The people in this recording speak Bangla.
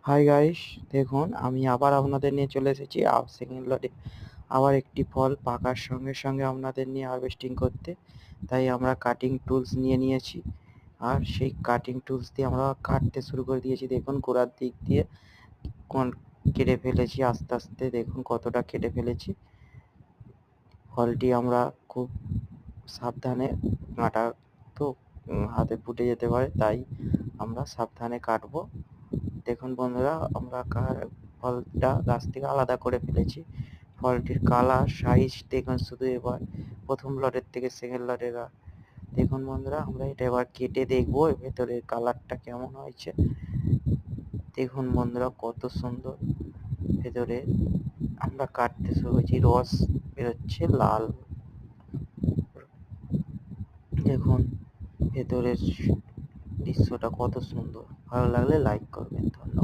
হাই গাইস, দেখুন আমি আবার আপনাদের নিয়ে চলে এসেছি সেকেন্ড লটে আবার একটি ফল পাকার সঙ্গে সঙ্গে আপনাদের নিয়ে হারভেস্টিং করতে। তাই আমরা কাটিং টুলস নিয়ে নিয়েছি, আর সেই কাটিং টুলস দিয়ে আমরা কাটতে শুরু করে দিয়েছি। দেখুন গোড়ার দিক দিয়ে কেটে ফেলেছি আস্তে আস্তে, দেখুন কতটা কেটে ফেলেছি। ফলটি আমরা খুব সাবধানে কাটা, তো হাতে ফুটে যেতে পারে, তাই আমরা সাবধানে কাটবো। দেখুন বন্ধুরা, আমরা ফলটা গাছ থেকে আলাদা করে ফেলেছি। ফলটির কালার সাইজ দেখুন শুধু এবার প্রথম লটের থেকে সেকেন্ড লটের। দেখুন বন্ধুরা, আমরা এটা এবার কেটে দেখবো ভেতরের কালারটা কেমন হয়েছে। দেখুন বন্ধুরা কত সুন্দর ভেতরে আমরা কাটতে শুরু করেছি, রস বেরোচ্ছে লাল। দেখুন ভেতরের দৃশ্যটা কত সুন্দর। ভালো লাগলে লাইক করবেন। ধন্যবাদ।